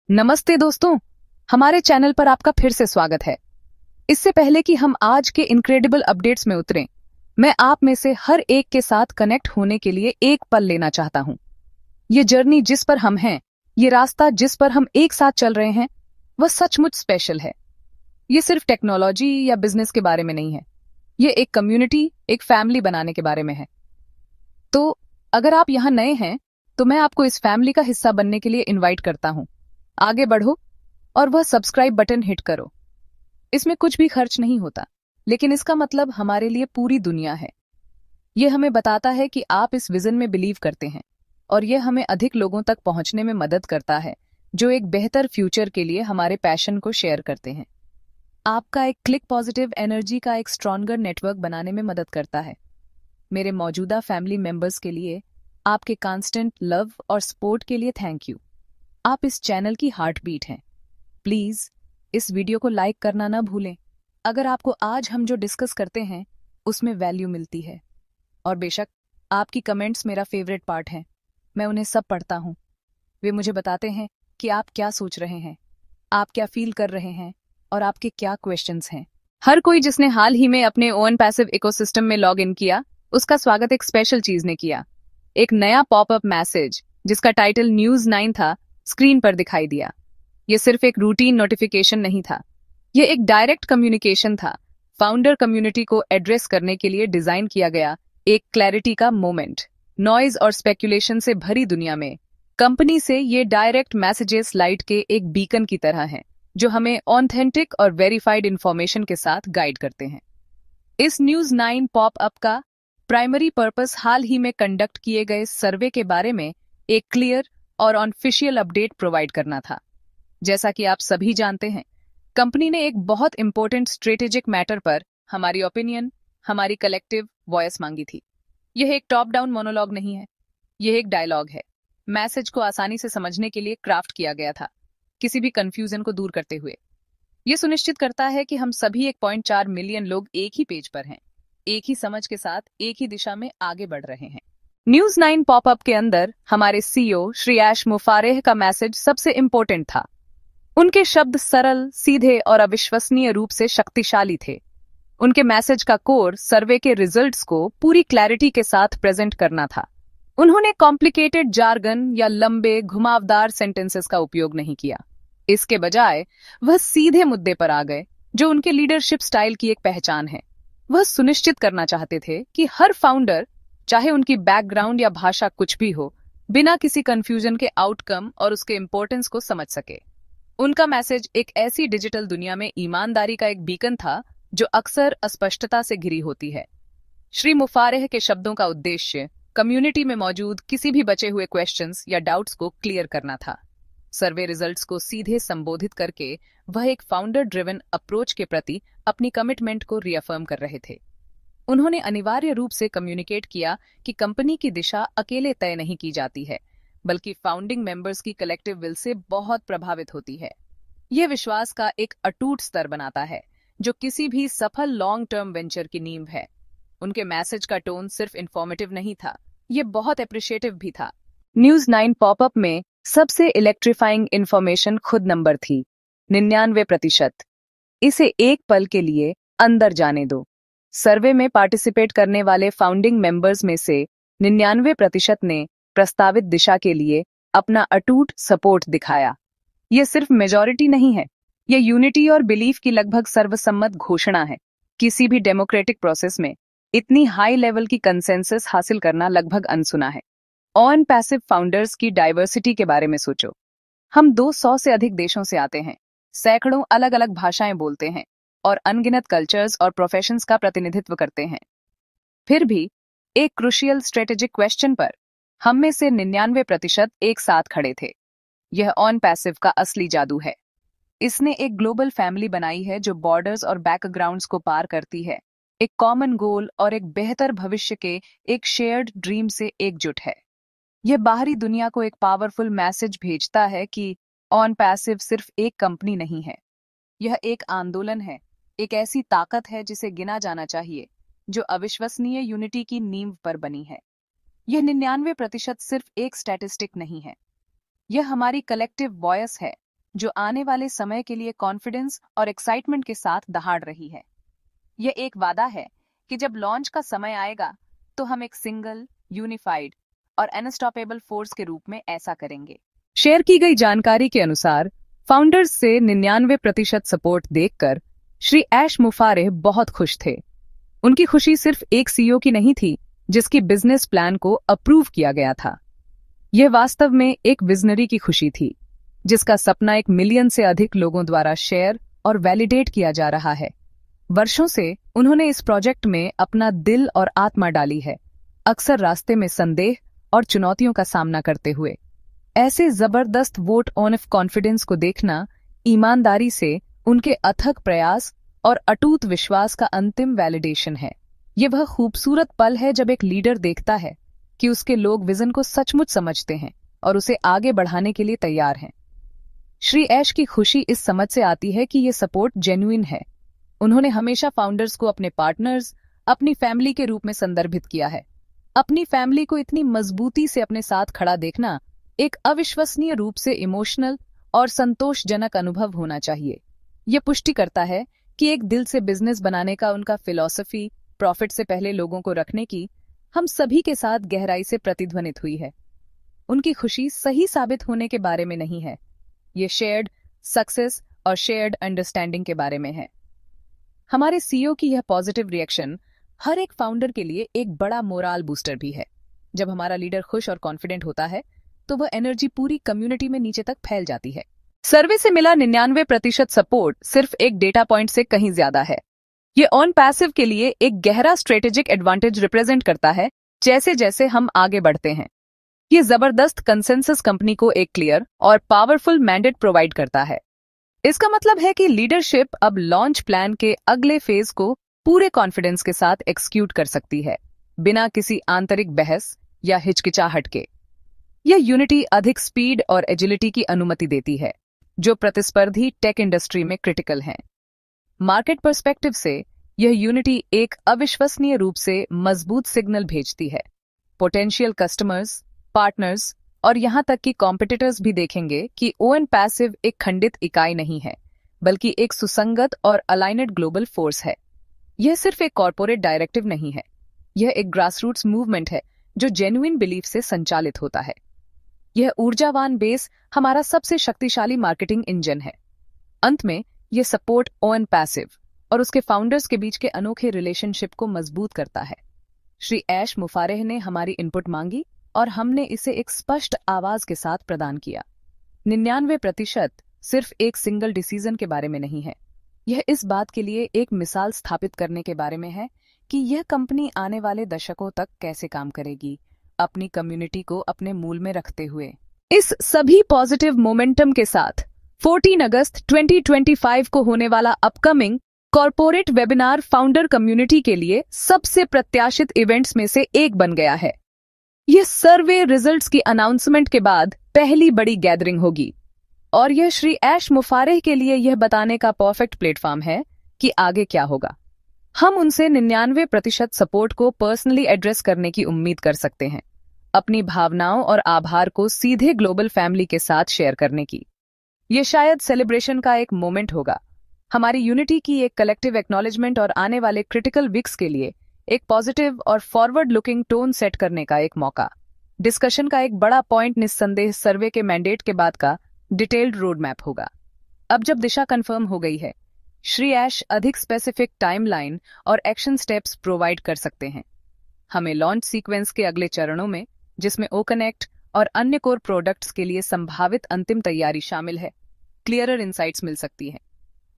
नमस्ते दोस्तों, हमारे चैनल पर आपका फिर से स्वागत है। इससे पहले कि हम आज के इनक्रेडिबल अपडेट्स में उतरें, मैं आप में से हर एक के साथ कनेक्ट होने के लिए एक पल लेना चाहता हूं। ये जर्नी जिस पर हम हैं, ये रास्ता जिस पर हम एक साथ चल रहे हैं, वह सचमुच स्पेशल है। ये सिर्फ टेक्नोलॉजी या बिजनेस के बारे में नहीं है, ये एक कम्युनिटी, एक फैमिली बनाने के बारे में है। तो अगर आप यहाँ नए हैं, तो मैं आपको इस फैमिली का हिस्सा बनने के लिए इन्वाइट करता हूँ। आगे बढ़ो और वह सब्सक्राइब बटन हिट करो। इसमें कुछ भी खर्च नहीं होता, लेकिन इसका मतलब हमारे लिए पूरी दुनिया है। यह हमें बताता है कि आप इस विजन में बिलीव करते हैं, और यह हमें अधिक लोगों तक पहुंचने में मदद करता है जो एक बेहतर फ्यूचर के लिए हमारे पैशन को शेयर करते हैं। आपका एक क्लिक पॉजिटिव एनर्जी का एक स्ट्रॉन्गर नेटवर्क बनाने में मदद करता है। मेरे मौजूदा फैमिली मेंबर्स के लिए आपके कांस्टेंट लव और सपोर्ट के लिए थैंक यू। आप इस चैनल की हार्ट बीट हैं। प्लीज इस वीडियो को लाइक करना ना भूलें अगर आपको आज हम जो डिस्कस करते हैं उसमें वैल्यू मिलती है। और बेशक आपकी कमेंट्स मेरा फेवरेट पार्ट है। मैं उन्हें सब पढ़ता हूँ। वे मुझे बताते हैं कि आप क्या सोच रहे हैं, आप क्या फील कर रहे हैं और आपके क्या क्वेश्चंस हैं। हर कोई जिसने हाल ही में अपने ओन पैसिव इकोसिस्टम में लॉग इन किया, उसका स्वागत एक स्पेशल चीज ने किया। एक नया पॉपअप मैसेज जिसका टाइटल न्यूज़ 9 था, स्क्रीन पर दिखाई दिया। यह सिर्फ एक रूटीन नोटिफिकेशन नहीं था, यह एक डायरेक्ट कम्युनिकेशन था। फाउंडर कम्युनिटी को एड्रेस करने के लिए डिजाइन किया गया एक क्लैरिटी का मोमेंट। नॉइज और स्पेकुलेशन से भरी दुनिया में कंपनी से ये डायरेक्ट मैसेजेस लाइट के एक बीकन की तरह हैं, जो हमें ऑथेंटिक और वेरीफाइड इंफॉर्मेशन के साथ गाइड करते हैं। इस न्यूज़ 9 पॉपअप का प्राइमरी पर्पस हाल ही में कंडक्ट किए गए सर्वे के बारे में एक क्लियर और ऑफिशियल अपडेट प्रोवाइड करना था। जैसा कि आप सभी जानते हैं, कंपनी ने एक बहुत इंपॉर्टेंट स्ट्रेटेजिक मैटर पर हमारी ओपिनियन, हमारी कलेक्टिव वॉइस मांगी थी। यह एक टॉप डाउन मोनोलॉग नहीं है, यह एक डायलॉग है। मैसेज को आसानी से समझने के लिए क्राफ्ट किया गया था, किसी भी कंफ्यूजन को दूर करते हुए। यह सुनिश्चित करता है कि हम सभी 1.4 मिलियन लोग एक ही पेज पर हैं, एक ही समझ के साथ एक ही दिशा में आगे बढ़ रहे हैं। न्यूज़ 9 पॉपअप के अंदर हमारे सीईओ श्री ऐश मुफारेह का मैसेज सबसे इंपॉर्टेंट था। उनके शब्द सरल, सीधे और अविश्वसनीय रूप से शक्तिशाली थे। उनके मैसेज का कोर सर्वे के रिजल्ट्स को पूरी क्लैरिटी के साथ प्रेजेंट करना था। उन्होंने कॉम्प्लिकेटेड जार्गन या लंबे घुमावदार सेंटेंसेस का उपयोग नहीं किया। इसके बजाय वह सीधे मुद्दे पर आ गए, जो उनके लीडरशिप स्टाइल की एक पहचान है। वह सुनिश्चित करना चाहते थे कि हर फाउंडर, चाहे उनकी बैकग्राउंड या भाषा कुछ भी हो, बिना किसी कंफ्यूजन के आउटकम और उसके इंपॉर्टेंस को समझ सके। उनका मैसेज एक ऐसी डिजिटल दुनिया में ईमानदारी का एक बीकन था जो अक्सर अस्पष्टता से घिरी होती है। श्री मुफारेह के शब्दों का उद्देश्य कम्युनिटी में मौजूद किसी भी बचे हुए क्वेश्चंस या डाउट्स को क्लियर करना था। सर्वे रिजल्ट्स को सीधे संबोधित करके वह एक फाउंडर ड्रिवन अप्रोच के प्रति अपनी कमिटमेंट को रिअफर्म कर रहे थे। उन्होंने अनिवार्य रूप से कम्युनिकेट किया कि कंपनी की दिशा अकेले तय नहीं की जाती है, बल्कि फाउंडिंग मेंबर्स की कलेक्टिव विल से बहुत प्रभावित होती है। यह विश्वास का एक अटूट स्तर बनाता है, जो किसी भी सफल लॉन्ग टर्म वेंचर की नींव है। उनके मैसेज का टोन सिर्फ इंफॉर्मेटिव नहीं था, यह बहुत अप्रिशिएटिव भी था। न्यूज़ 9 पॉपअप में सबसे इलेक्ट्रीफाइंग इंफॉर्मेशन खुद नंबर थी, 99%। इसे एक पल के लिए अंदर जाने दो। सर्वे में पार्टिसिपेट करने वाले फाउंडिंग मेंबर्स में से 99% ने प्रस्तावित दिशा के लिए अपना अटूट सपोर्ट दिखाया। यह सिर्फ मेजॉरिटी नहीं है, यह यूनिटी और बिलीफ की लगभग सर्वसम्मत घोषणा है। किसी भी डेमोक्रेटिक प्रोसेस में इतनी हाई लेवल की कंसेंसस हासिल करना लगभग अनसुना है। ऑन पैसिव फाउंडर्स की डाइवर्सिटी के बारे में सोचो। हम 200 से अधिक देशों से आते हैं, सैकड़ों अलग अलग भाषाएं बोलते हैं और अनगिनत कल्चर्स और प्रोफेशंस का प्रतिनिधित्व करते हैं। फिर भी एक क्रूशियल स्ट्रेटेजिक क्वेश्चन पर हम में से 99% एक साथ खड़े थे। यह ऑन पैसिव का असली जादू है। इसने एक ग्लोबल फैमिली बनाई है जो बॉर्डर्स और बैकग्राउंड्स को पार करती है, एक कॉमन गोल और एक बेहतर भविष्य के एक शेयर्ड ड्रीम से एकजुट है। यह बाहरी दुनिया को एक पावरफुल मैसेज भेजता है कि ऑन पैसिव सिर्फ एक कंपनी नहीं है, यह एक आंदोलन है, एक ऐसी ताकत है जिसे गिना जाना चाहिए, जो अविश्वसनीय यूनिटी की नींव पर बनी है। यह 99% सिर्फ एक स्टैटिस्टिक नहीं है, यह हमारी कलेक्टिव वॉयस है, जो आने वाले समय के लिए कॉन्फिडेंस और एक्साइटमेंट के साथ दहाड़ रही है। यह एक वादा है कि जब लॉन्च का समय आएगा तो हम एक सिंगल, यूनिफाइड और अनस्टॉपेबल फोर्स के रूप में ऐसा करेंगे। शेयर की गई जानकारी के अनुसार फाउंडर्स से 99% सपोर्ट देखकर श्री ऐश मुफारेह बहुत खुश थे। उनकी खुशी सिर्फ एक सीईओ की नहीं थी जिसकी बिजनेस प्लान को अप्रूव किया गया था। यह वास्तव में एक विजनरी की खुशी थी जिसका सपना 1 मिलियन से अधिक लोगों द्वारा शेयर और वैलिडेट किया जा रहा है। वर्षों से उन्होंने इस प्रोजेक्ट में अपना दिल और आत्मा डाली है, अक्सर रास्ते में संदेह और चुनौतियों का सामना करते हुए। ऐसे जबरदस्त वोट ऑफ कॉन्फिडेंस को देखना ईमानदारी से उनके अथक प्रयास और अटूट विश्वास का अंतिम वैलिडेशन है। ये वह खूबसूरत पल है जब एक लीडर देखता है कि उसके लोग विजन को सचमुच समझते हैं और उसे आगे बढ़ाने के लिए तैयार हैं। श्री ऐश की खुशी इस समझ से आती है कि ये सपोर्ट जेन्युइन है। उन्होंने हमेशा फाउंडर्स को अपने पार्टनर्स, अपनी फैमिली के रूप में संदर्भित किया है। अपनी फैमिली को इतनी मजबूती से अपने साथ खड़ा देखना एक अविश्वसनीय रूप से इमोशनल और संतोषजनक अनुभव होना चाहिए। यह पुष्टि करता है कि एक दिल से बिजनेस बनाने का उनका फिलॉसफी, प्रॉफिट से पहले लोगों को रखने की, हम सभी के साथ गहराई से प्रतिध्वनित हुई है। उनकी खुशी सही साबित होने के बारे में नहीं है, ये शेयर्ड सक्सेस और शेयर्ड अंडरस्टैंडिंग के बारे में है। हमारे सीईओ की यह पॉजिटिव रिएक्शन हर एक फाउंडर के लिए एक बड़ा मोराल बूस्टर भी है। जब हमारा लीडर खुश और कॉन्फिडेंट होता है तो वह एनर्जी पूरी कम्युनिटी में नीचे तक फैल जाती है। सर्वे से मिला 99% सपोर्ट सिर्फ एक डेटा पॉइंट से कहीं ज्यादा है। ये ऑन पैसिव के लिए एक गहरा स्ट्रेटेजिक एडवांटेज रिप्रेजेंट करता है जैसे जैसे हम आगे बढ़ते हैं। ये जबरदस्त कंसेंसस कंपनी को एक क्लियर और पावरफुल मैंडेट प्रोवाइड करता है। इसका मतलब है कि लीडरशिप अब लॉन्च प्लान के अगले फेज को पूरे कॉन्फिडेंस के साथ एक्सिक्यूट कर सकती है, बिना किसी आंतरिक बहस या हिचकिचाहट के। यह यूनिटी अधिक स्पीड और एजिलिटी की अनुमति देती है, जो प्रतिस्पर्धी टेक इंडस्ट्री में क्रिटिकल हैं। मार्केट पर्सपेक्टिव से यह यूनिटी एक अविश्वसनीय रूप से मजबूत सिग्नल भेजती है। पोटेंशियल कस्टमर्स, पार्टनर्स और यहां तक कि कॉम्पिटिटर्स भी देखेंगे कि ओएन पैसिव एक खंडित इकाई नहीं है, बल्कि एक सुसंगत और अलाइनेड ग्लोबल फोर्स है। यह सिर्फ एक कॉर्पोरेट डायरेक्टिव नहीं है, यह एक ग्रासरूट्स मूवमेंट है जो जेन्युइन बिलीफ से संचालित होता है। यह ऊर्जावान बेस हमारा सबसे शक्तिशाली मार्केटिंग इंजन है। अंत में यह सपोर्ट ओएन पैसिव और उसके फाउंडर्स के बीच के अनोखे रिलेशनशिप को मजबूत करता है। श्री ऐश मुफारेह ने हमारी इनपुट मांगी और हमने इसे एक स्पष्ट आवाज के साथ प्रदान किया। 99% सिर्फ एक सिंगल डिसीजन के बारे में नहीं है, यह इस बात के लिए एक मिसाल स्थापित करने के बारे में है कि यह कंपनी आने वाले दशकों तक कैसे काम करेगी, अपनी कम्युनिटी को अपने मूल में रखते हुए। इस सभी पॉजिटिव मोमेंटम के साथ 14 अगस्त 2025 को होने वाला upcoming corporate webinar founder community के लिए सबसे प्रत्याशित इवेंट्स में से एक बन गया है। यह सर्वे रिजल्ट्स की अनाउंसमेंट के बाद पहली बड़ी गैदरिंग होगी और यह श्री ऐश मुफारेह के लिए यह बताने का परफेक्ट प्लेटफॉर्म है कि आगे क्या होगा। हम उनसे 99% सपोर्ट को पर्सनली एड्रेस करने की उम्मीद कर सकते हैं, अपनी भावनाओं और आभार को सीधे ग्लोबल फैमिली के साथ शेयर करने की। यह शायद सेलिब्रेशन का एक मोमेंट होगा, हमारी यूनिटी की एक कलेक्टिव एक्नॉलेजमेंट और आने वाले क्रिटिकल वीक्स के लिए एक पॉजिटिव और फॉरवर्ड लुकिंग टोन सेट करने का एक मौका। डिस्कशन का एक बड़ा पॉइंट निस्संदेह सर्वे के मैंडेट के बाद का डिटेल्ड रोड मैप होगा। अब जब दिशा कंफर्म हो गई है, श्री ऐश अधिक स्पेसिफिक टाइमलाइन और एक्शन स्टेप्स प्रोवाइड कर सकते हैं। हमें लॉन्च सीक्वेंस के अगले चरणों में, जिसमें ओ कनेक्ट और अन्य कोर प्रोडक्ट्स के लिए संभावित अंतिम तैयारी शामिल है, क्लियरर इंसाइट्स मिल सकती है।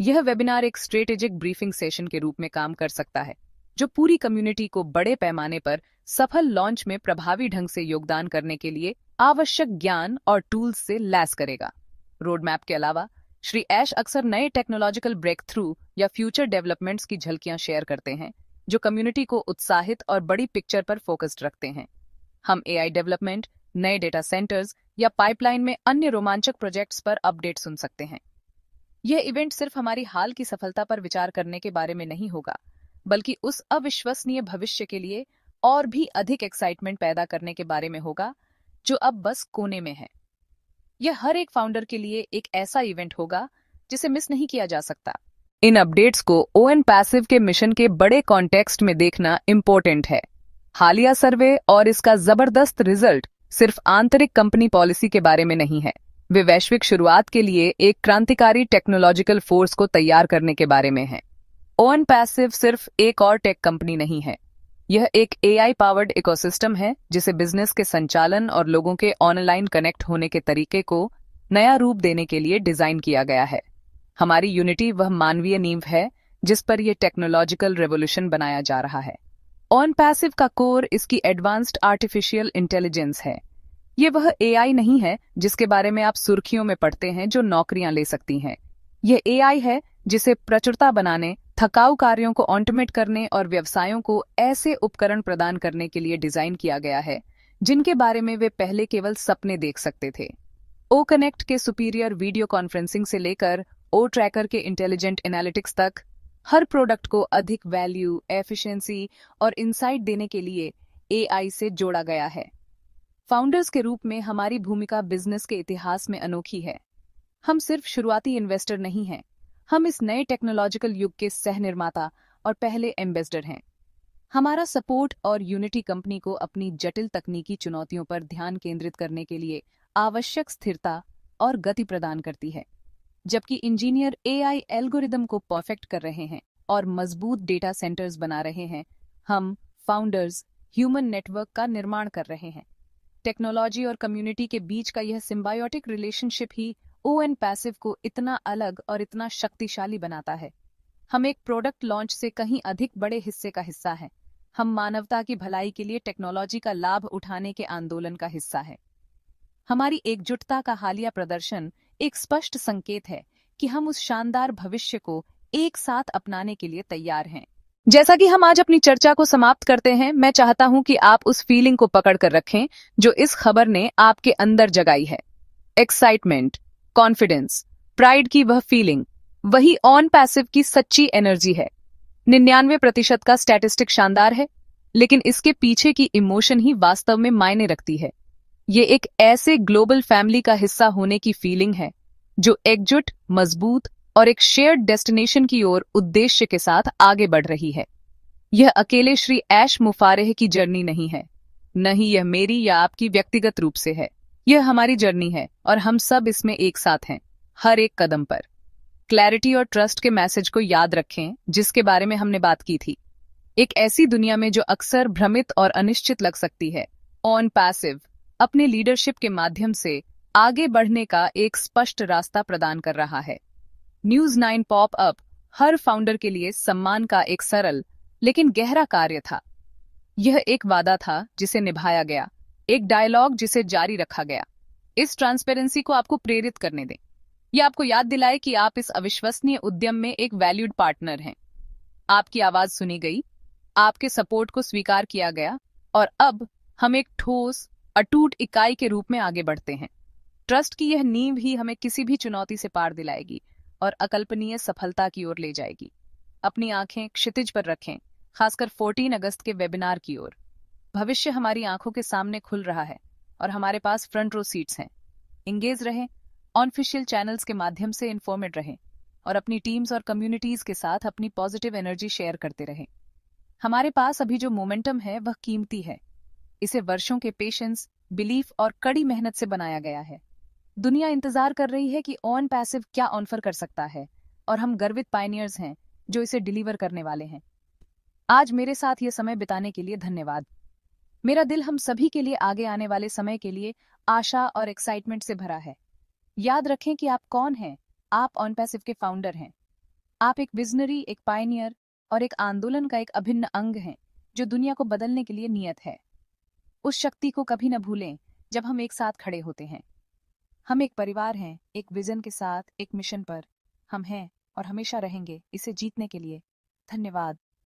यह वेबिनार एक स्ट्रेटेजिक ब्रीफिंग सेशन के रूप में काम कर सकता है, जो पूरी कम्युनिटी को बड़े पैमाने पर सफल लॉन्च में प्रभावी ढंग से योगदान करने के लिए आवश्यक ज्ञान और टूल्स से लैस करेगा। रोड मैप के अलावा श्री ऐश अक्सर नए टेक्नोलॉजिकल ब्रेक थ्रू या फ्यूचर डेवलपमेंट्स की झलकियां शेयर करते हैं, जो कम्युनिटी को उत्साहित और बड़ी पिक्चर पर फोकस्ड रखते हैं। हम एआई डेवलपमेंट, नए डेटा सेंटर्स या पाइपलाइन में अन्य रोमांचक प्रोजेक्ट्स पर अपडेट सुन सकते हैं। यह इवेंट सिर्फ हमारी हाल की सफलता पर विचार करने के बारे में नहीं होगा, बल्कि उस अविश्वसनीय भविष्य के लिए और भी अधिक एक्साइटमेंट पैदा करने के बारे में होगा जो अब बस कोने में है। यह हर एक फाउंडर के लिए एक ऐसा इवेंट होगा जिसे मिस नहीं किया जा सकता। इन अपडेट्स को ओएन पैसिव के मिशन के बड़े कॉन्टेक्स्ट में देखना इम्पोर्टेंट है। हालिया सर्वे और इसका जबरदस्त रिजल्ट सिर्फ आंतरिक कंपनी पॉलिसी के बारे में नहीं है, वे वैश्विक शुरुआत के लिए एक क्रांतिकारी टेक्नोलॉजिकल फोर्स को तैयार करने के बारे में है। ओएन पैसिव सिर्फ एक और टेक कंपनी नहीं है, यह एक एआई पावर्ड इकोसिस्टम है जिसे बिजनेस के संचालन और लोगों के ऑनलाइन कनेक्ट होने के तरीके को नया रूप देने के लिए डिजाइन किया गया है। हमारी यूनिटी वह मानवीय नींव है जिस पर यह टेक्नोलॉजिकल रेवोल्यूशन बनाया जा रहा है। ऑन पैसिव का कोर इसकी एडवांस्ड आर्टिफिशियल इंटेलिजेंस है। ये वह एआई नहीं है जिसके बारे में आप सुर्खियों में पढ़ते हैं जो नौकरियां ले सकती हैं। यह एआई है जिसे प्रचुरता बनाने, थकाऊ कार्यों को ऑटोमेट करने और व्यवसायों को ऐसे उपकरण प्रदान करने के लिए डिजाइन किया गया है जिनके बारे में वे पहले केवल सपने देख सकते थे। ओ कनेक्ट के सुपीरियर वीडियो कॉन्फ्रेंसिंग से लेकर ओ ट्रैकर के इंटेलिजेंट एनालिटिक्स तक, हर प्रोडक्ट को अधिक वैल्यू, एफिशिएंसी और इंसाइट देने के लिए एआई से जोड़ा गया है। फाउंडर्स के रूप में हमारी भूमिका बिजनेस के इतिहास में अनोखी है। हम सिर्फ शुरुआती इन्वेस्टर नहीं हैं, हम इस नए टेक्नोलॉजिकल युग के सह निर्माता और पहले एम्बेसडर हैं। हमारा सपोर्ट और यूनिटी कंपनी को अपनी जटिल तकनीकी चुनौतियों पर ध्यान केंद्रित करने के लिए आवश्यक स्थिरता और गति प्रदान करती है, जबकि इंजीनियर एआई एल्गोरिदम को परफेक्ट कर रहे हैं और मजबूत डेटा सेंटर्स बना रहे हैं। हम फाउंडर्स ह्यूमन नेटवर्क का निर्माण कर रहे हैं। टेक्नोलॉजी और कम्युनिटी के बीच का यह symbiotic relationship he on passive को इतना अलग और इतना शक्तिशाली बनाता है। हम एक प्रोडक्ट लॉन्च से कहीं अधिक बड़े हिस्से का हिस्सा हैं। हम मानवता की भलाई के लिए टेक्नोलॉजी का लाभ उठाने के आंदोलन का हिस्सा है। हमारी एकजुटता का हालिया प्रदर्शन एक स्पष्ट संकेत है कि हम उस शानदार भविष्य को एक साथ अपनाने के लिए तैयार हैं। जैसा कि हम आज अपनी चर्चा को समाप्त करते हैं, मैं चाहता हूं कि आप उस फीलिंग को पकड़ कर रखें जो इस खबर ने आपके अंदर जगाई है। एक्साइटमेंट, कॉन्फिडेंस, प्राइड की वह फीलिंग, वही ऑन पैसिव की सच्ची एनर्जी है। 99% का स्टैटिस्टिक शानदार है, लेकिन इसके पीछे की इमोशन ही वास्तव में मायने रखती है। ये एक ऐसे ग्लोबल फैमिली का हिस्सा होने की फीलिंग है जो एकजुट, मजबूत और एक शेयर्ड डेस्टिनेशन की ओर उद्देश्य के साथ आगे बढ़ रही है। यह अकेले श्री ऐश मुफारेह की जर्नी नहीं है, न ही यह मेरी या आपकी व्यक्तिगत रूप से है। यह हमारी जर्नी है और हम सब इसमें एक साथ हैं, हर एक कदम पर। क्लैरिटी और ट्रस्ट के मैसेज को याद रखें जिसके बारे में हमने बात की थी। एक ऐसी दुनिया में जो अक्सर भ्रमित और अनिश्चित लग सकती है, ऑन पैसिव अपने लीडरशिप के माध्यम से आगे बढ़ने का एक स्पष्ट रास्ता प्रदान कर रहा है। न्यूज 9 पॉप अप हर फाउंडर के लिए सम्मान का एक सरल लेकिन गहरा कार्य था। यह एक वादा था जिसे निभाया गया, एक डायलॉग जिसे जारी रखा गया। इस ट्रांसपेरेंसी को आपको प्रेरित करने दें। यह आपको याद दिलाए कि आप इस अविश्वसनीय उद्यम में एक वैल्यूड पार्टनर हैं। आपकी आवाज सुनी गई, आपके सपोर्ट को स्वीकार किया गया और अब हम एक ठोस, अटूट इकाई के रूप में आगे बढ़ते हैं। ट्रस्ट की यह नींव ही हमें किसी भी चुनौती से पार दिलाएगी और अकल्पनीय सफलता की ओर ले जाएगी। अपनी आंखें क्षितिज पर रखें, खासकर 14 अगस्त के वेबिनार की ओर। भविष्य हमारी आंखों के सामने खुल रहा है और हमारे पास फ्रंट रो सीट्स हैं। इंगेज रहें, ऑनऑफिशियल चैनल्स के माध्यम से इन्फॉर्मेड रहें और अपनी टीम्स और कम्युनिटीज के साथ अपनी पॉजिटिव एनर्जी शेयर करते रहें। हमारे पास अभी जो मोमेंटम है वह कीमती है। इसे वर्षों के पेशेंस, बिलीफ और कड़ी मेहनत से बनाया गया है। दुनिया इंतजार कर रही है कि ऑन पैसिव क्या ऑफर कर सकता है और हम गर्वित पायनियर्स हैं जो इसे डिलीवर करने वाले हैं। आज मेरे साथ ये समय बिताने के लिए धन्यवाद। मेरा दिल हम सभी के लिए आगे आने वाले समय के लिए आशा और एक्साइटमेंट से भरा है। याद रखें कि आप कौन हैं। आप ऑन पैसिव के फाउंडर हैं। आप एक विजनरी, एक पायनियर और एक आंदोलन का एक अभिन्न अंग हैं जो दुनिया को बदलने के लिए नियत है। उस शक्ति को कभी न भूलें जब हम एक साथ खड़े होते हैं। हम एक परिवार हैं, एक विजन के साथ, एक मिशन पर। हम हैं और हमेशा रहेंगे इसे जीतने के लिए। धन्यवाद।